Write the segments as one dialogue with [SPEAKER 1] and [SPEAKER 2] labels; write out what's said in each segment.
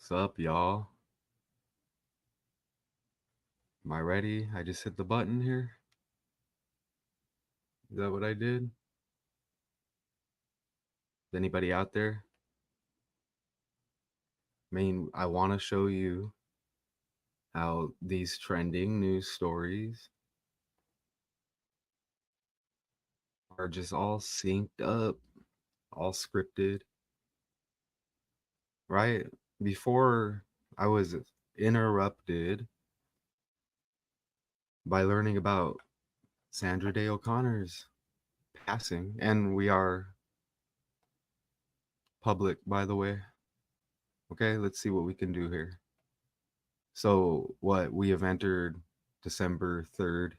[SPEAKER 1] What's up, y'all? Am I ready? I just hit the button here. Is that what I did? Is anybody out there? I want to show you how these trending news stories are just all synced up, all scripted, right? Before I was interrupted by learning about Sandra Day O'Connor's passing, and we are public, by the way. Okay, let's see what we can do here. So, what we have entered December 3rd,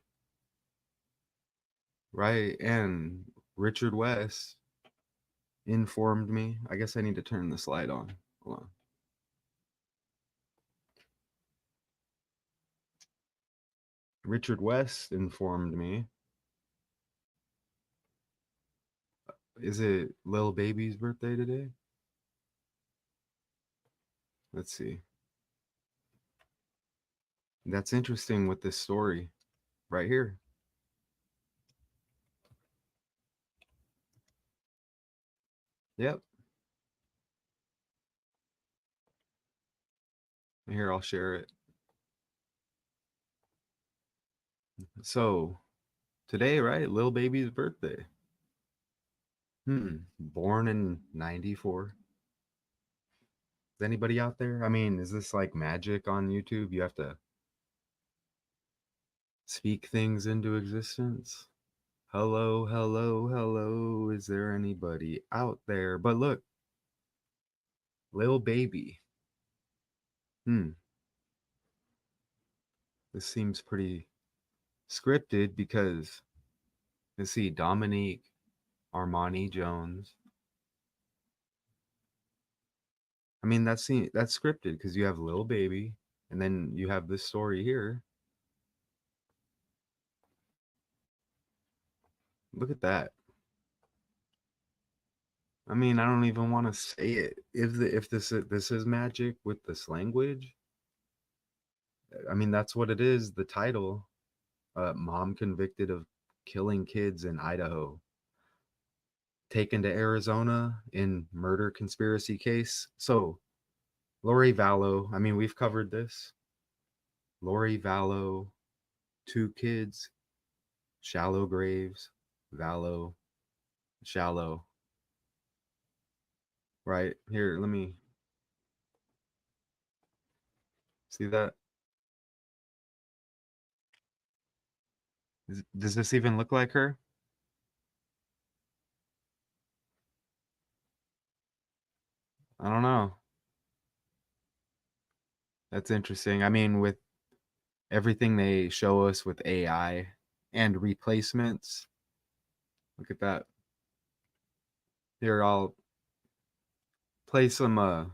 [SPEAKER 1] right? And Richard West informed me. I guess I need to turn the slide on. Hold on. Richard West informed me. Is it Lil Baby's birthday today? Let's see. That's interesting with this story right here. Yep. Here, I'll share it. So, today, right? Lil Baby's birthday. Born in 94. Is anybody out there? I mean, is this like magic on YouTube? You have to speak things into existence. Hello, hello, hello. Is there anybody out there? But look, Lil Baby. Hmm, this seems pretty scripted because let's see, Dominique Armani Jones. I mean, that's scripted because you have Lil Baby, and then you have this story here. Look at that. I mean, I don't even want to say it. If this is magic with this language, I mean that's what it is. The title, mom convicted of killing kids in Idaho, taken to Arizona in murder conspiracy case. So Lori Vallow, I mean we've covered this. Lori Vallow, two kids, shallow graves, Vallow, shallow. Right here, let me see that. Does this even look like her? I don't know. That's interesting. I mean, with everything they show us with AI and replacements, look at that. Here, I'll play some.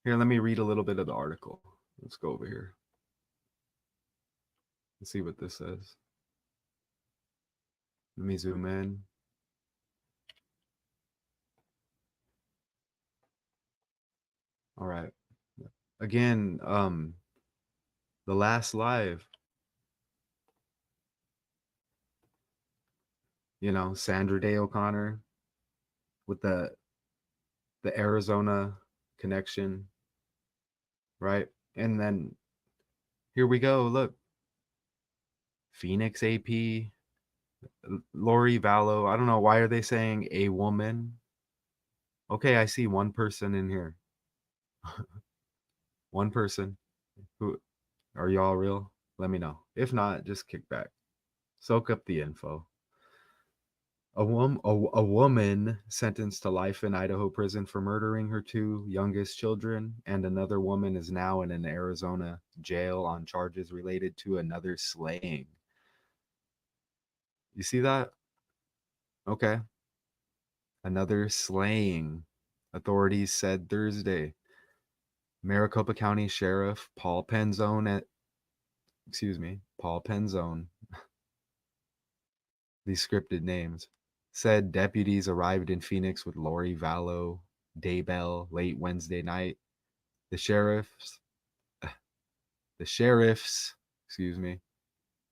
[SPEAKER 1] Here, let me read a little bit of the article. Let's go over here. Let's see what this says. Let me zoom in. All right. Again, the last live, Sandra Day O'Connor with the Arizona connection, right? And then here we go. Look, Phoenix AP, Lori Vallow. I don't know why are they saying a woman. Okay, I see one person in here. One person. Who are y'all real? Let me know. If not, just kick back. Soak up the info. A woman sentenced to life in Idaho prison for murdering her two youngest children, and another woman is now in an Arizona jail on charges related to another slaying. You see that? Okay. Another slaying, authorities said Thursday. Maricopa County Sheriff Paul Penzone, these scripted names, said deputies arrived in Phoenix with Lori Vallow Daybell late Wednesday night. The sheriff's the sheriff's, excuse me,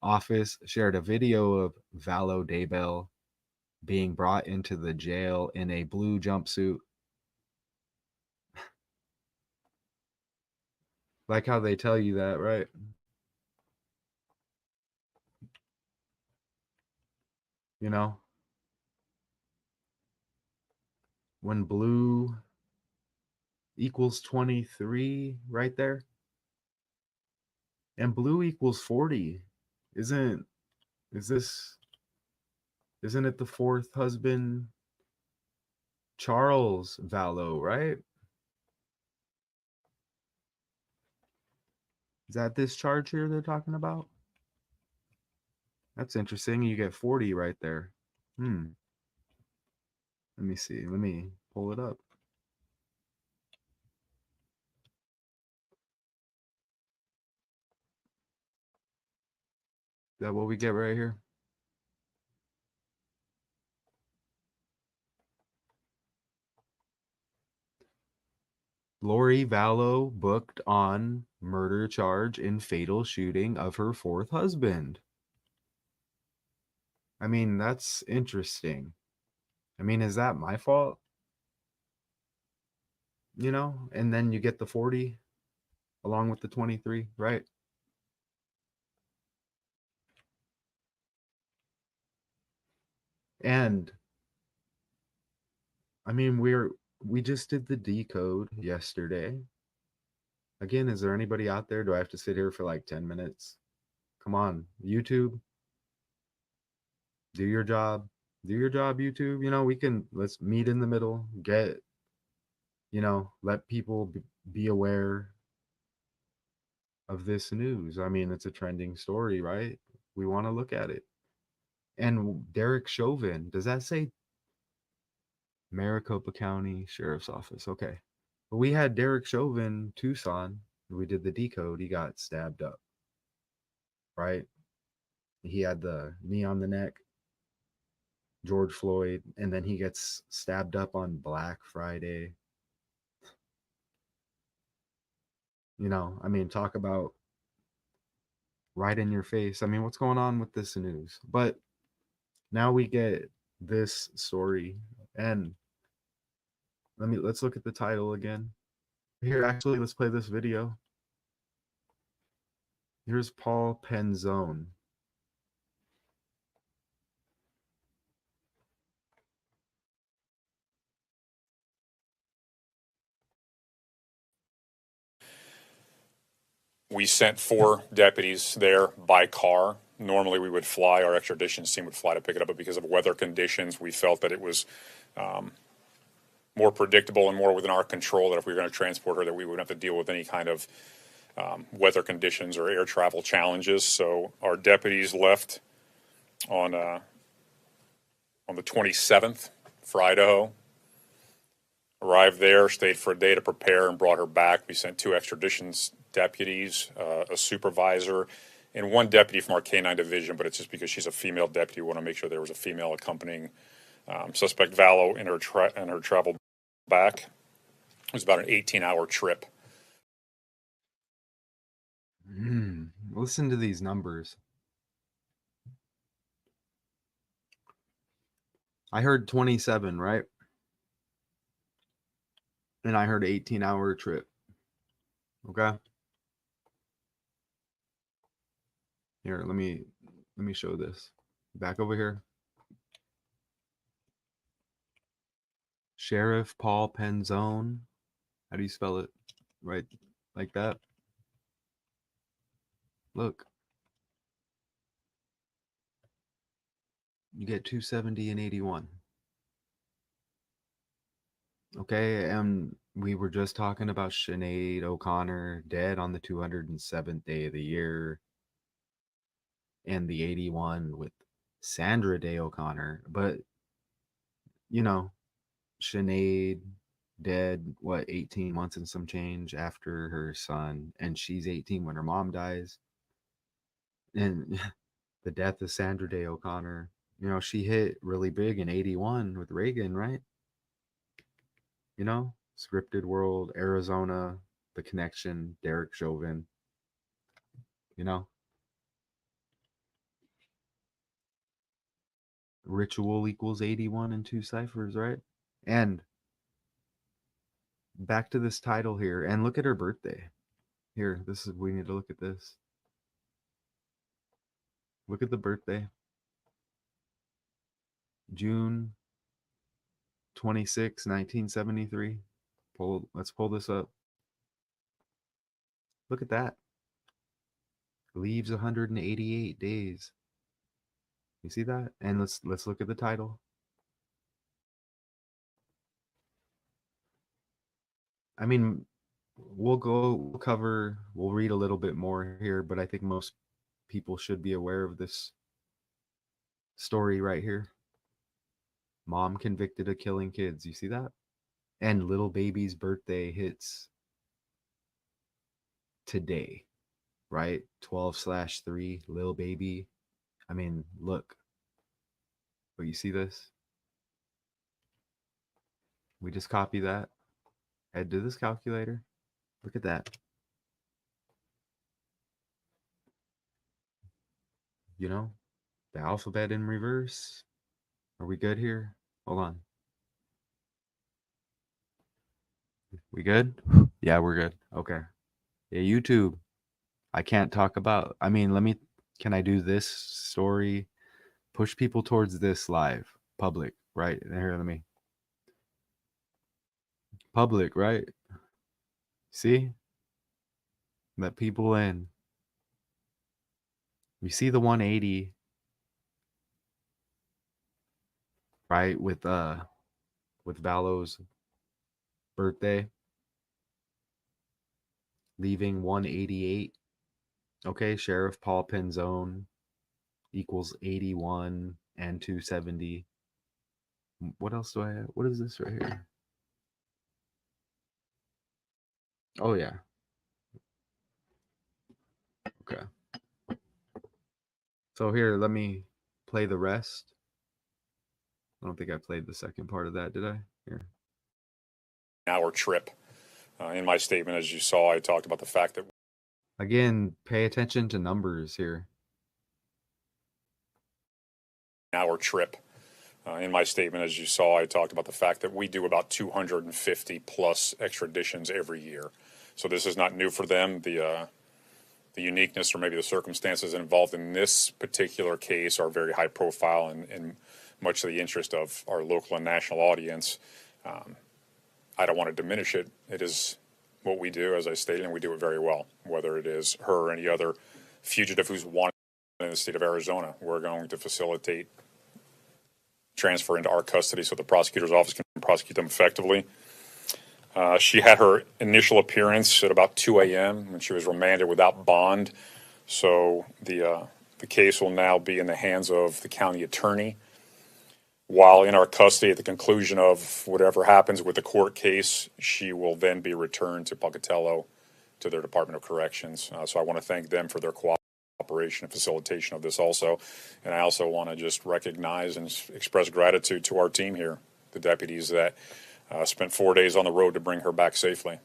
[SPEAKER 1] office shared a video of Valo Daybell being brought into the jail in a blue jumpsuit. Like how they tell you that, right? You know, when blue equals 23 right there, and blue equals 40. Isn't is this isn't it the fourth husband, Charles Valo, right? Is that this charge here they're talking about? That's interesting. You get 40 right there. Hmm. Let me see. Let me pull it up. Is that what we get right here? Lori Vallow booked on murder charge in fatal shooting of her fourth husband. I mean, that's interesting. I mean, is that my fault? You know, and then you get the 40 along with the 23, right? And I mean, we just did the decode yesterday. Again, is there anybody out there? Do I have to sit here for like 10 minutes? Come on, YouTube, do your job. Do your job, YouTube. You know, let's meet in the middle, let people be aware of this news. I mean, it's a trending story, right? We want to look at it. And Derek Chauvin, does that say Maricopa County Sheriff's Office? Okay. But we had Derek Chauvin, Tucson. We did the decode. He got stabbed up, right? He had the knee on the neck, George Floyd, and then he gets stabbed up on Black Friday. I mean, talk about right in your face. I mean, what's going on with this news? But now we get this story, and let's look at the title again. Here, actually, let's play this video. Here's Paul Penzone.
[SPEAKER 2] We sent 4 deputies there by car. Normally, we would fly. Our extradition team would fly to pick it up, but because of weather conditions, we felt that it was more predictable and more within our control that if we were going to transport her, that we wouldn't have to deal with any kind of weather conditions or air travel challenges. So our deputies left on the 27th for Idaho. Arrived there, stayed for a day to prepare, and brought her back. We sent 2 extradition deputies, a supervisor, and 1 deputy from our K-9 division, but it's just because she's a female deputy. We want to make sure there was a female accompanying suspect Vallow in her travel back. It was about an 18-hour trip.
[SPEAKER 1] Listen to these numbers. I heard 27, right? And I heard 18-hour trip. Okay. Here, let me show this. Back over here. Sheriff Paul Penzone. How do you spell it? Right like that. Look. You get 270 and 81. Okay, and we were just talking about Sinead O'Connor dead on the 207th day of the year, and the 81 with Sandra Day O'Connor. But Sinead dead 18 months and some change after her son, and she's 18 when her mom dies. And the death of Sandra Day O'Connor, she hit really big in 81 with Reagan, right? Scripted World, Arizona, The Connection, Derek Chauvin. You know, ritual equals 81 and two ciphers, right? And back to this title here, and look at her birthday. Here, this is, we need to look at this. Look at the birthday. June 26, 1973. Let's pull this up. Look at that. Leaves 188 days. You see that? And let's look at the title. I mean, we'll read a little bit more here, but I think most people should be aware of this story right here. Mom convicted of killing kids. You see that? And little baby's birthday hits today, right? 12/3, little baby. I mean, look. But you see this? We just copy that. Head to this calculator. Look at that. You know, the alphabet in reverse. Are we good here? Hold on. We good? Yeah, we're good. Okay. Yeah, YouTube. I can't talk about. I mean, can I do this story? Push people towards this live, public, right? Here, let me. Public, right? See? Let people in. You see the 180, right? With Valo's birthday, leaving 188. Okay, Sheriff Paul Penzone equals 81 and 270. What else do I have? What is this right here? Oh yeah. Okay. So here, let me play the rest. I don't think I played the second part of that, did I? Here.
[SPEAKER 2] Hour trip. In my statement, as you saw, I talked about the fact that
[SPEAKER 1] Again, pay attention to numbers here.
[SPEAKER 2] hour trip. In my statement, as you saw, I talked about the fact that we do about 250 plus extraditions every year. So this is not new for them. The uniqueness or maybe the circumstances involved in this particular case are very high profile and much to the interest of our local and national audience. I don't want to diminish it. It is what we do, as I stated, and we do it very well. Whether it is her or any other fugitive who's wanted in the state of Arizona, we're going to facilitate transfer into our custody so the prosecutor's office can prosecute them effectively. She had her initial appearance at about 2 a.m. when she was remanded without bond. So the case will now be in the hands of the county attorney. While in our custody, at the conclusion of whatever happens with the court case, she will then be returned to Pocatello to their Department of Corrections. So I want to thank them for their cooperation and facilitation of this also. And I also want to just recognize and express gratitude to our team here, the deputies that spent 4 days on the road to bring her back safely.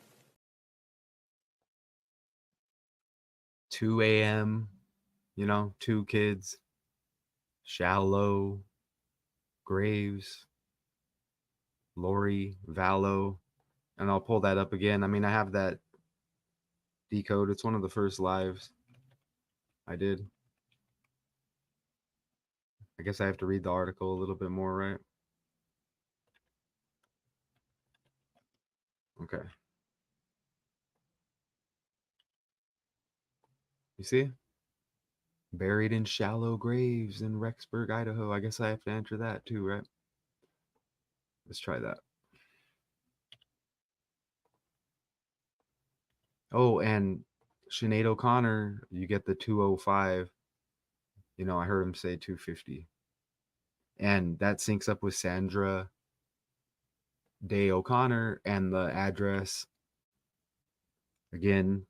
[SPEAKER 1] 2 a.m., you know, 2 kids, Shallow, Graves, Lori, Valo, and I'll pull that up again. I mean, I have that decode. It's one of the first lives I did. I guess I have to read the article a little bit more, right? Okay. You see? Buried in shallow graves in Rexburg, Idaho. I guess I have to enter that too, right? Let's try that. Oh, and Sinead O'Connor, you get the 205. You know, I heard him say 250. And that syncs up with Sandra Day O'Connor and the address. Again,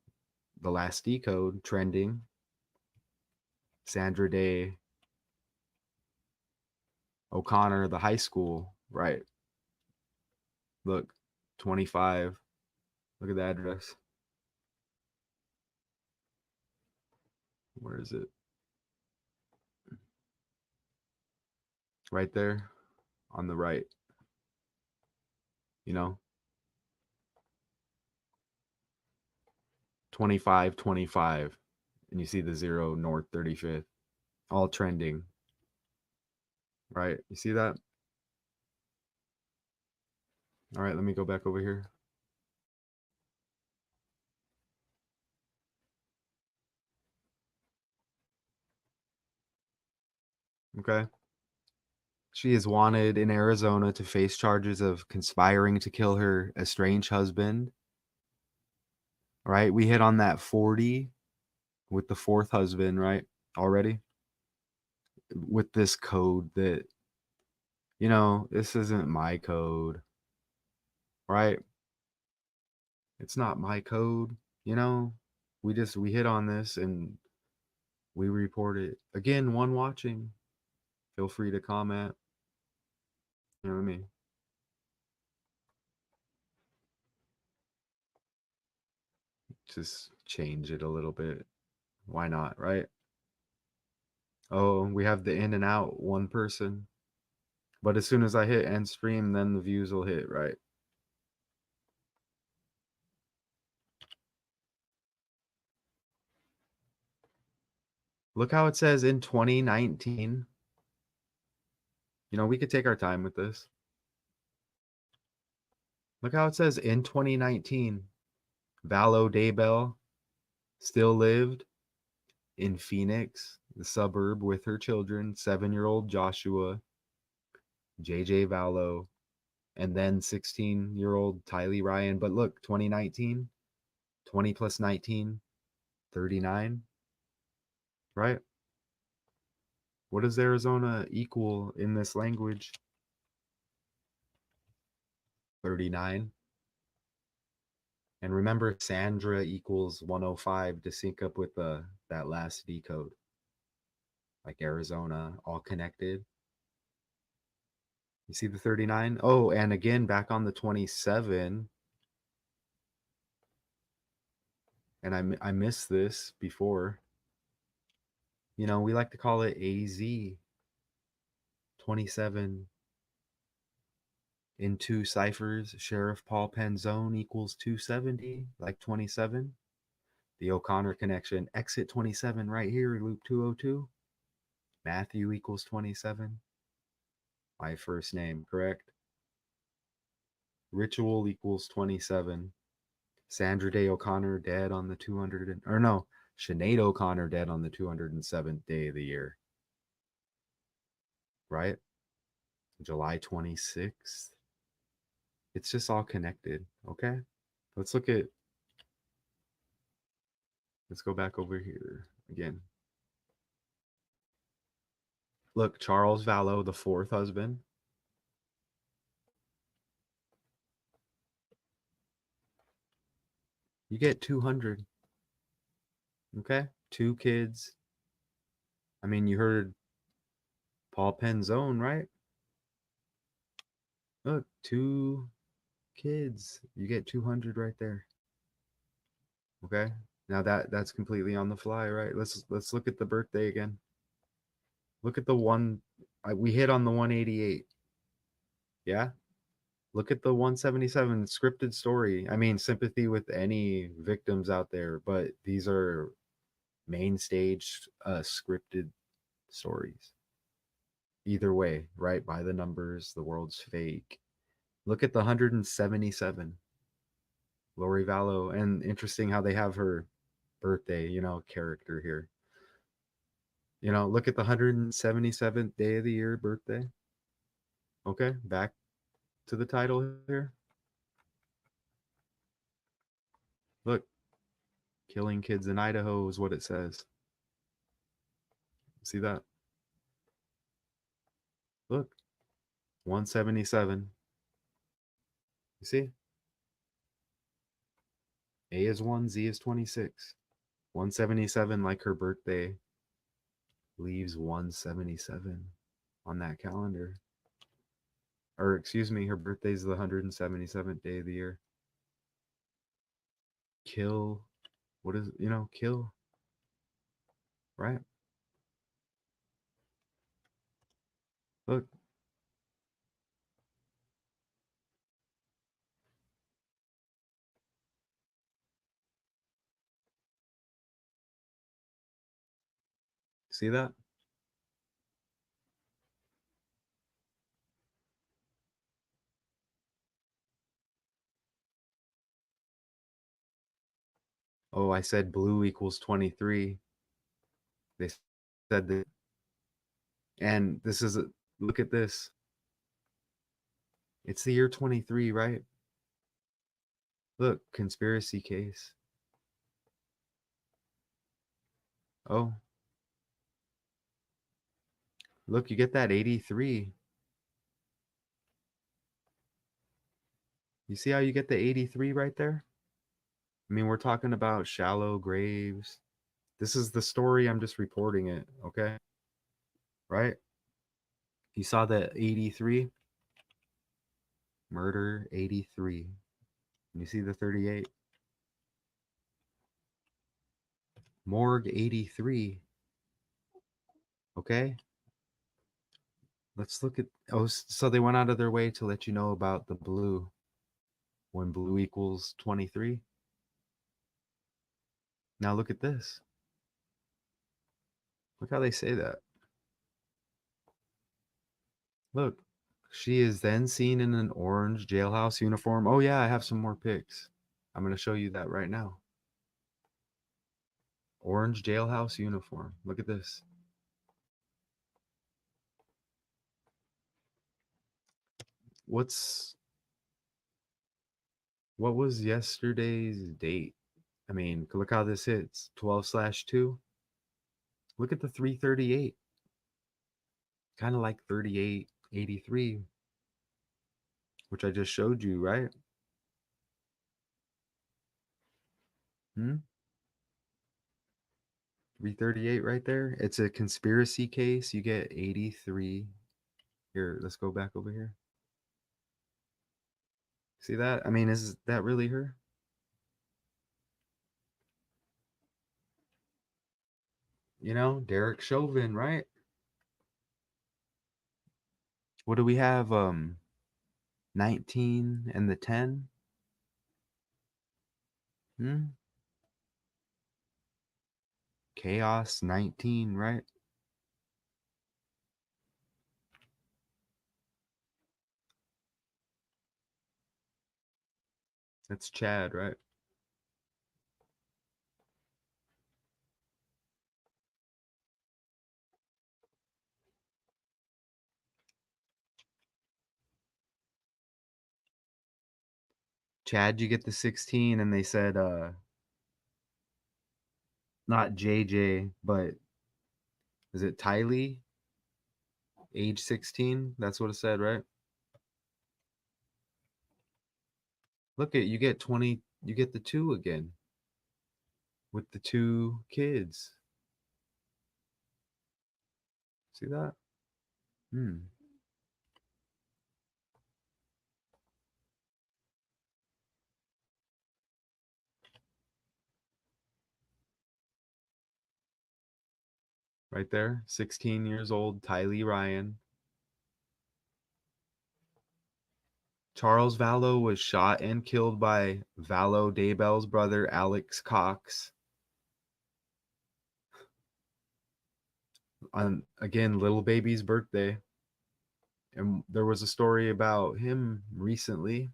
[SPEAKER 1] the last decode trending. Sandra Day O'Connor, the high school, right? Look, 25. Look at the address. Where is it? Right there on the right. You know, 2525. And you see the 0 North 35th. All trending. Right? You see that? All right, let me go back over here. Okay. She is wanted in Arizona to face charges of conspiring to kill her estranged husband. Right? We hit on that 40 with the fourth husband, right? Already with this code that, this isn't my code, right? It's not my code, you know? We hit on this and we report it. Again, one watching, feel free to comment. You know what I mean? Just change it a little bit. Why not, right? Oh, we have the in and out one person. But as soon as I hit end stream, then the views will hit, right? Look how it says in 2019. We could take our time with this. Look how it says in 2019. Valo Daybell still lived in Phoenix, the suburb, with her children, 7-year-old Joshua, JJ Valo, and then 16-year-old Tylee Ryan. But look, 2019, 20 plus 19, 39, right? What does Arizona equal in this language? 39. And remember, Sandra equals 105 to sync up with that last D code. Like Arizona, all connected. You see the 39? Oh, and again, back on the 27. And I missed this before. We like to call it AZ 27 in two ciphers. Sheriff Paul Penzone equals 270, like 27. The O'Connor connection, exit 27 right here, loop 202. Matthew equals 27. My first name, correct? Ritual equals 27. Sandra Day O'Connor dead on the 200, or no, Sinead O'Connor dead on the 207th day of the year. Right? July 26th. It's just all connected. Okay. Let's go back over here again. Look, Charles Vallow, the fourth husband. You get 200. Okay. 2 kids. I mean, you heard Paul Penzone, right? Look, 2 kids. You get 200 right there. Okay. Now that's completely on the fly, right? Let's look at the birthday again. Look at the one we hit on the 188. Yeah. Look at the 177 scripted story. I mean, sympathy with any victims out there, but these are main stage scripted stories. Either way, right? By the numbers, the world's fake. Look at the 177. Lori Vallow. And interesting how they have her birthday, character here. Look at the 177th day of the year birthday. Okay, back to the title here. Look, killing kids in Idaho is what it says. See that? Look, 177. You see? A is 1, Z is 26. 177, like her birthday, leaves 177 on that calendar. Or, excuse me, her birthday's the 177th day of the year. Kill. What is, kill. right? Look, see that? Oh, I said blue equals 23. They said that. And this is a look at this. It's the year 23, right? Look, conspiracy case. Oh, look, you get that 83. You see how you get the 83 right there? I mean, we're talking about shallow graves. This is the story. I'm just reporting it. Okay. Right. You saw the 83 murder 83. You see the 38 morgue 83. Okay. Let's look at. Oh, so they went out of their way to let you know about the blue when blue equals 23. Now look at this. Look how they say that. Look, she is then seen in an orange jailhouse uniform. Oh, yeah, I have some more pics. I'm going to show you that right now. Orange jailhouse uniform. Look at this. What's what was yesterday's date? I mean, look how this hits 12/2. Look at the 338. Kind of like 3883, which I just showed you, right? Hmm? 338 right there. It's a conspiracy case. You get 83. Here, let's go back over here. See that? I mean, is that really her? You know, Derek Chauvin, right? What do we have? 19 and the 10? Hmm? Chaos 19, right? That's Chad, right? Chad, you get the 16, and they said not JJ, but is it Tylee? Age 16? That's what it said, right? Look at you get 20, you get the two again with the two kids. See that? Hmm. Right there. 16 years old, Tylee Ryan. Charles Vallow was shot and killed by Vallow Daybell's brother, Alex Cox. On, again, little baby's birthday. And there was a story about him recently.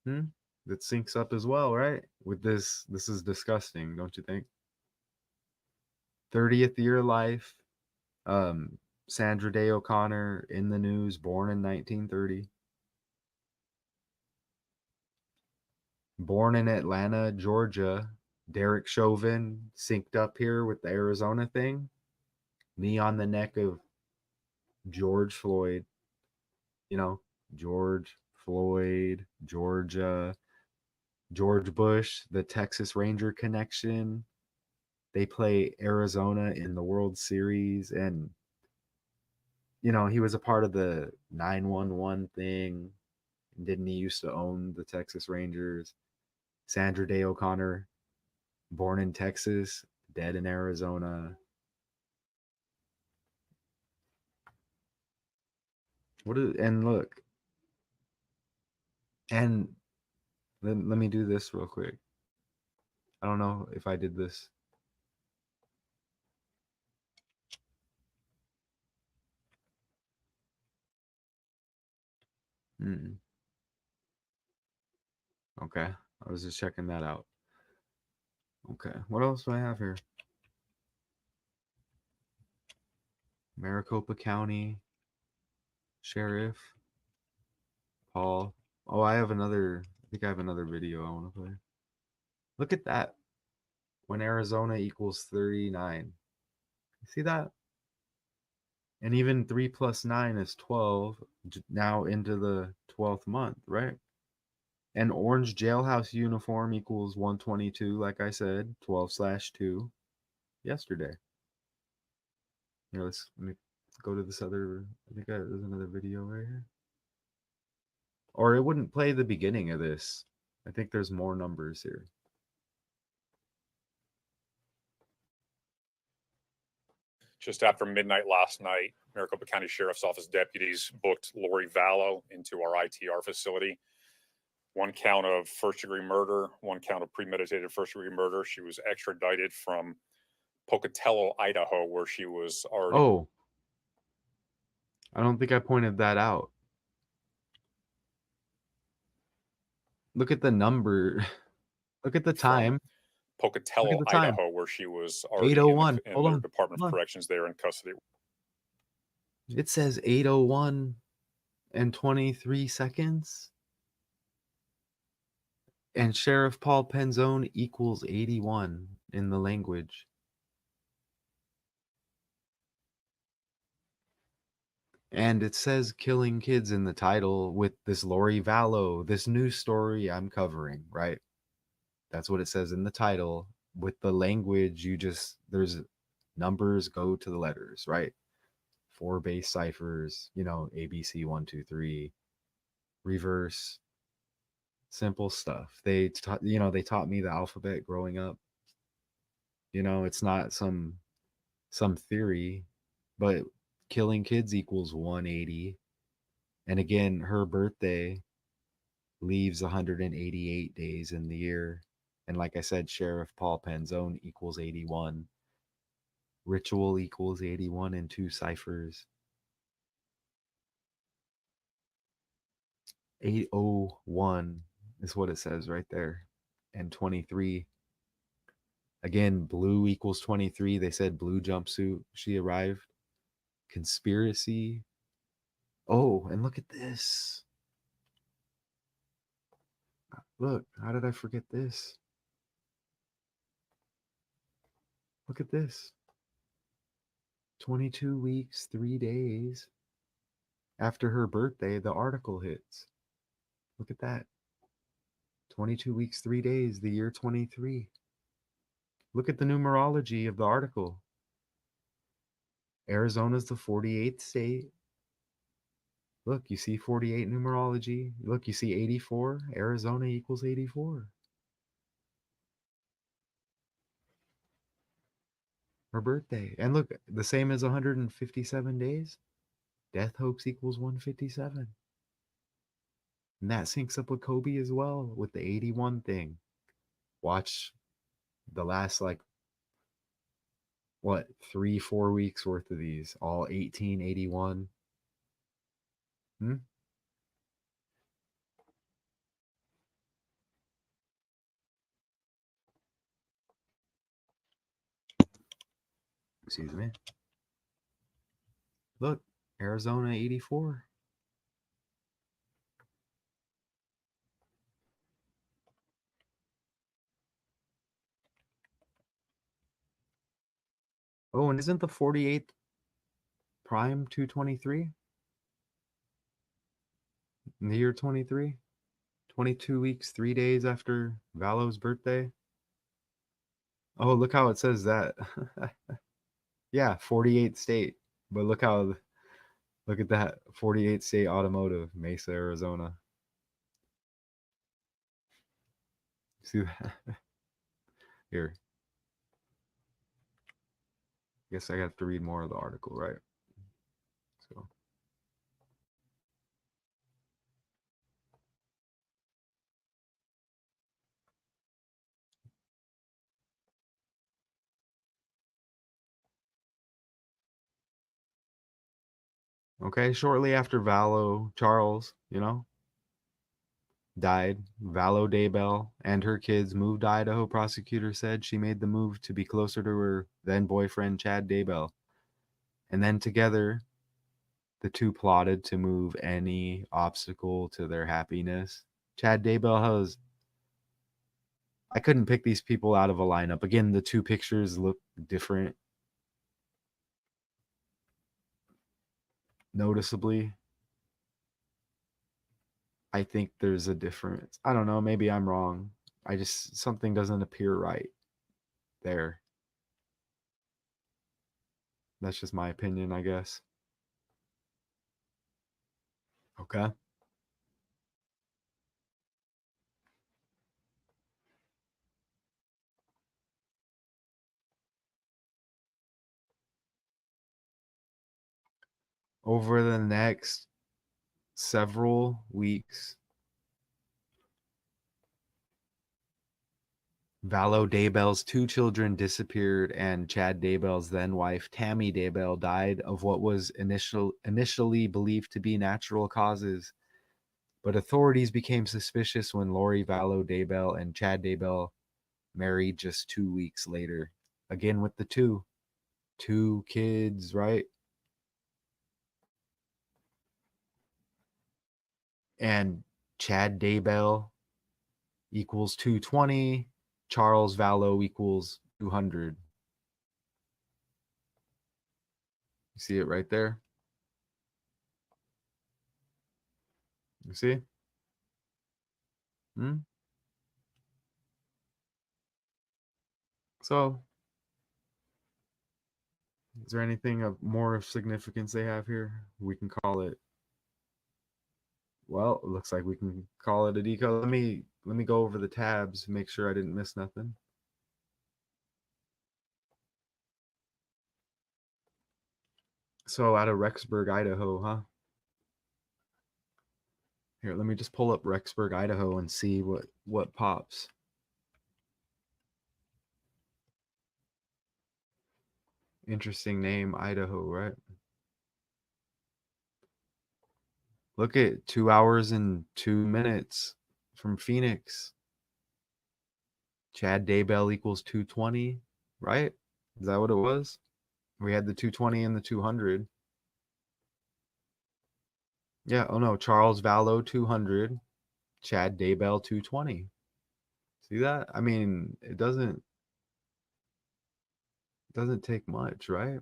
[SPEAKER 1] Hmm? That syncs up as well, right? With this is disgusting, don't you think? 30th year life. Um, Sandra Day O'Connor in the news, born in 1930. Born in Atlanta, Georgia. Derek Chauvin synced up here with the Arizona thing. Knee on the neck of George Floyd. You know, George Floyd, Georgia, George Bush, the Texas Ranger connection. They play Arizona in the World Series, and he was a part of the 911 thing. Didn't he used to own the Texas Rangers? Sandra Day O'Connor, born in Texas, dead in Arizona. And look, and let me do this real quick. I don't know if I did this. Okay, I was just checking that out. Okay, what else do I have here? Maricopa County Sheriff Paul. Oh, I think I have another video I want to play. Look at that. When Arizona equals 39. You see that? And even 3 plus 9 is 12, now into the 12th month, right? And orange jailhouse uniform equals 122, like I said, 12/2 yesterday. Here, let me go to this other, there's another video right here. Or it wouldn't play the beginning of this. I think there's more numbers here.
[SPEAKER 2] Just after midnight last night, Maricopa County Sheriff's Office deputies booked Lori Vallow into our ITR facility. One count of first-degree murder, one count of premeditated first-degree murder. She was extradited from Pocatello, Idaho, where she was already.
[SPEAKER 1] Oh, I don't think I pointed that out. Look at the number. Look at the time. Look at
[SPEAKER 2] Pocatello,
[SPEAKER 1] the time.
[SPEAKER 2] Idaho, where she was already
[SPEAKER 1] 8:01.
[SPEAKER 2] in
[SPEAKER 1] Hold
[SPEAKER 2] the
[SPEAKER 1] on.
[SPEAKER 2] Department
[SPEAKER 1] Hold
[SPEAKER 2] of
[SPEAKER 1] on.
[SPEAKER 2] Corrections there in custody.
[SPEAKER 1] It says 8:01 and 23 seconds. And Sheriff Paul Penzone equals 81 in the language. And it says killing kids in the title with this Lori Vallow, this new story I'm covering, right? That's what it says in the title. With the language, there's numbers go to the letters, right? 4 base ciphers, ABC 1, 2, 3, reverse, simple stuff. They taught me the alphabet growing up. It's not some theory, but killing kids equals 180. And again, her birthday leaves 188 days in the year. And like I said, Sheriff Paul Penzone equals 81. Ritual equals 81 in 2 ciphers. 801 is what it says right there. And 23. Again, blue equals 23. They said blue jumpsuit. She arrived. Conspiracy. Oh, and look at this. Look, how did I forget this? Look at this. 22 weeks, 3 days after her birthday, the article hits. Look at that. 22 weeks, 3 days, the year 23. Look at the numerology of the article. Arizona's the 48th state. Look, you see 48 numerology. Look, you see 84. Arizona equals 84. Her birthday. And look, the same as 157 days. Death hoax equals 157. And that syncs up with Kobe as well with the 81 thing. Watch the last, 3-4 weeks worth of these, all 1881. Excuse me. Look, Arizona 84. Oh, and isn't the 48th prime 223 in the year 23? 22 weeks, 3 days after Vallow's birthday. Oh, look how it says that. Yeah, 48th state. But look at that. 48th state automotive, Mesa, Arizona. See that? Here. Guess I have to read more of the article, right? So, okay, shortly after Valo Charles, died, Valo Daybell and her kids moved to Idaho. Prosecutor said she made the move to be closer to her then boyfriend, Chad Daybell. And then together, the two plotted to move any obstacle to their happiness. Chad Daybell has. I couldn't pick these people out of a lineup. Again, the two pictures look different noticeably. I think there's a difference. I don't know. Maybe I'm wrong. Something doesn't appear right there. That's just my opinion, I guess. Okay. Over the next several weeks, Valo Daybell's two children disappeared, and Chad Daybell's then wife, Tammy Daybell, died of what was initially believed to be natural causes. But authorities became suspicious when Lori Valo Daybell and Chad Daybell married just 2 weeks later. Again, with the two kids, right? And Chad Daybell equals 220. Charles Valo equals 200. You see it right there? You see? Hmm? So, is there anything of more significance they have here? We can call it. Well, it looks like we can call it a deco. Let me go over the tabs, make sure I didn't miss nothing. So out of Rexburg, Idaho, huh? Here, let me just pull up Rexburg, Idaho, and see what pops. Interesting name, Idaho, right? Look at 2 hours and 2 minutes from Phoenix. Chad Daybell equals 220, right? Is that what it was? We had the 220 and the 200. Yeah. Oh no, Charles Valo 200, Chad Daybell 220. See that? I mean, it doesn't take much, right?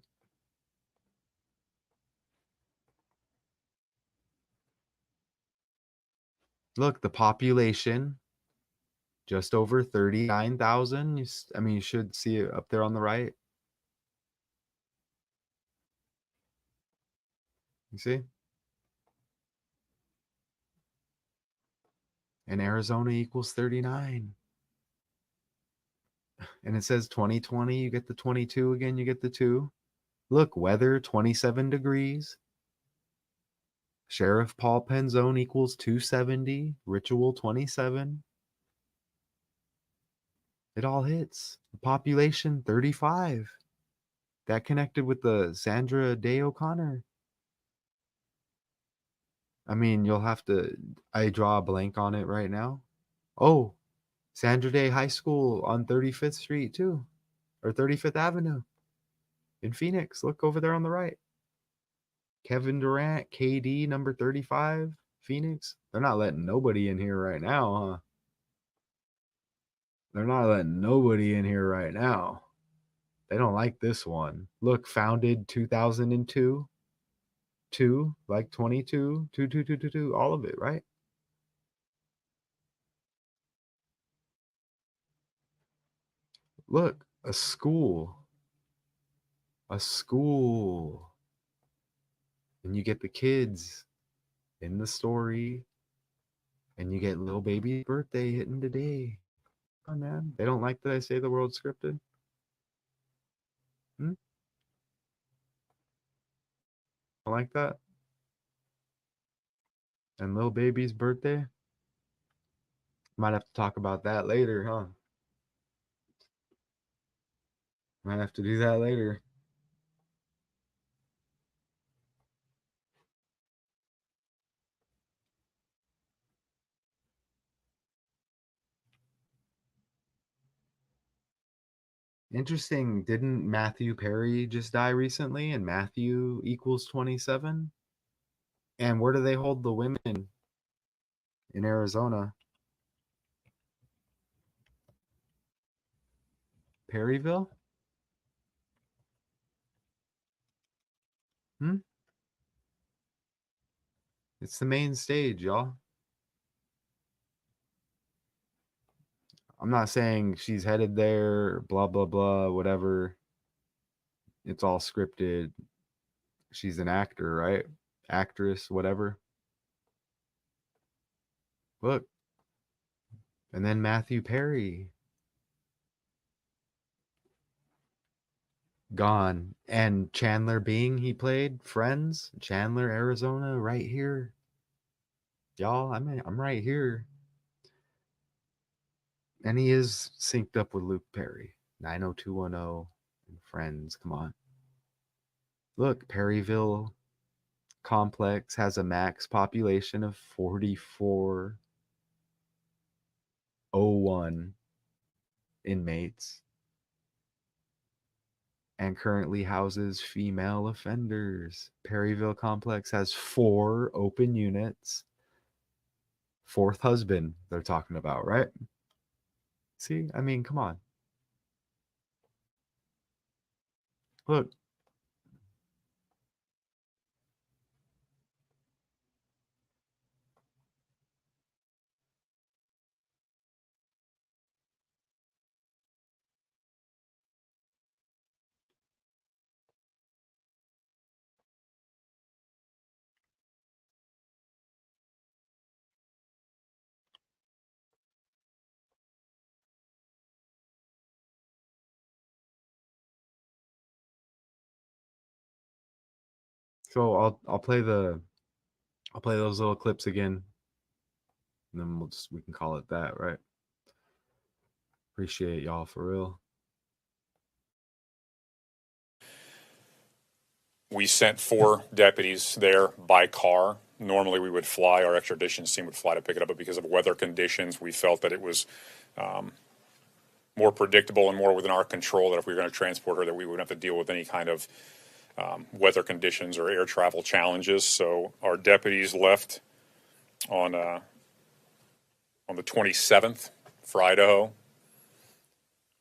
[SPEAKER 1] Look, the population just over 39,000. I mean, you should see it up there on the right. You see? And Arizona equals 39. And it says 2020, you get the 22 again, you get the 2. Look, weather 27 degrees. Sheriff Paul Penzone equals 270. Ritual 27. It all hits. The population 35. That connected with the Sandra Day O'Connor. I mean, you'll have to. I draw a blank on it right now. Oh, Sandra Day High School on 35th Street, too, or 35th Avenue in Phoenix. Look over there on the right. Kevin Durant, KD, number 35, Phoenix. They're not letting nobody in here right now, huh? They're not letting nobody in here right now. They don't like this one. Look, founded 2002, 2, like 22, 2, 2, 2, 2, 2, all of it, right? Look, a school. And you get the kids in the story, and you get little baby's birthday hitting today. Oh, man. They don't like that I say the world's scripted. Hmm? I like that. And Lil Baby's birthday. Might have to talk about that later, huh? Might have to do that later. Interesting. Didn't Matthew Perry just die recently? And Matthew equals 27? And where do they hold the women in Arizona? Perryville? Hmm? It's the main stage, y'all. I'm not saying she's headed there, blah, blah, blah, whatever. It's all scripted. She's an actor, right? Actress, whatever. Look. And then Matthew Perry. Gone. And Chandler Bing, he played Friends, Chandler, Arizona, right here. Y'all, I'm right here. And he is synced up with Luke Perry. 90210 and Friends. Come on. Look, Perryville complex has a max population of 4401 inmates and currently houses female offenders. Perryville complex has 4 open units. Fourth husband they're talking about, right? See, I mean, come on. Look. So I'll play those little clips again, and then we can call it that, right? Appreciate y'all for real.
[SPEAKER 2] We sent 4 deputies there by car. Normally, we would fly, our extradition team would fly to pick it up, but because of weather conditions, we felt that it was more predictable and more within our control that if we were going to transport her, that we wouldn't have to deal with any kind of weather conditions or air travel challenges. So our deputies left on the 27th for Idaho.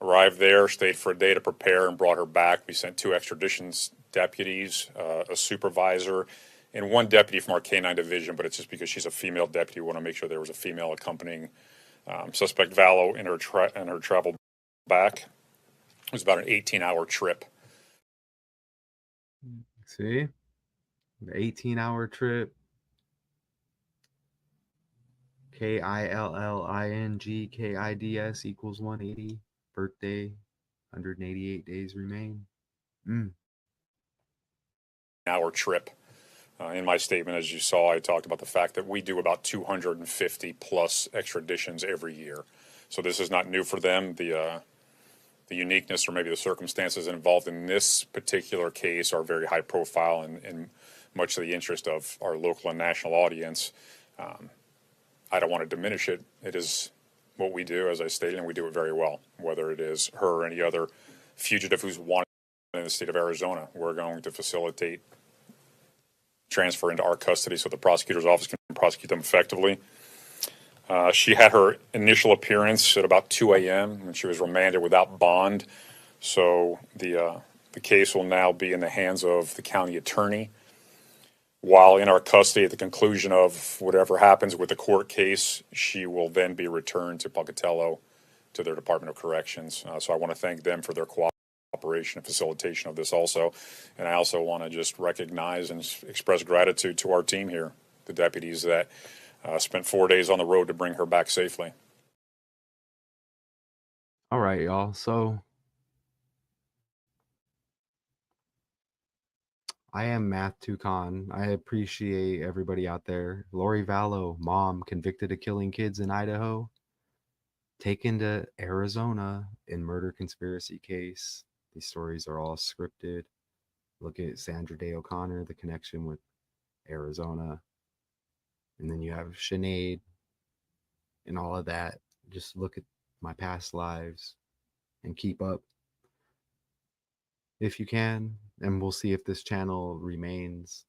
[SPEAKER 2] Arrived there, stayed for a day to prepare, and brought her back. We sent 2 extradition deputies, a supervisor, and 1 deputy from our K-9 division. But it's just because she's a female deputy, we want to make sure there was a female accompanying suspect Vallow in her travel back. It was about an 18-hour trip.
[SPEAKER 1] See, the 18-hour trip. KILLINGKIDS equals 180. Birthday, 188 days remain.
[SPEAKER 2] Hour trip. In my statement, as you saw, I talked about the fact that we do about 250 plus extraditions every year. So this is not new for them. The uniqueness or maybe the circumstances involved in this particular case are very high profile and much to the interest of our local and national audience. I don't want to diminish it. It is what we do, as I stated, and we do it very well. Whether it is her or any other fugitive who's wanted in the state of Arizona, we're going to facilitate transfer into our custody so the prosecutor's office can prosecute them effectively. She had her initial appearance at about 2 a.m. and she was remanded without bond. So the case will now be in the hands of the county attorney. While in our custody, at the conclusion of whatever happens with the court case, she will then be returned to Pocatello to their Department of Corrections. So I want to thank them for their cooperation and facilitation of this also. And I also want to just recognize and express gratitude to our team here, the deputies that spent 4 days on the road to bring her back safely.
[SPEAKER 1] All right, y'all. So I am Math Toucan. I appreciate everybody out there. Lori Vallow, mom convicted of killing kids in Idaho, taken to Arizona in murder conspiracy case. These stories are all scripted. Look at Sandra Day O'Connor, the connection with Arizona. And then you have Sinead and all of that. Just look at my past lives and keep up if you can. And we'll see if this channel remains,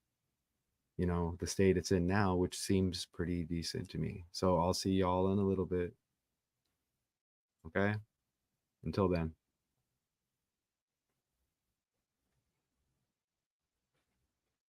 [SPEAKER 1] the state it's in now, which seems pretty decent to me. So I'll see y'all in a little bit. Okay. Until then.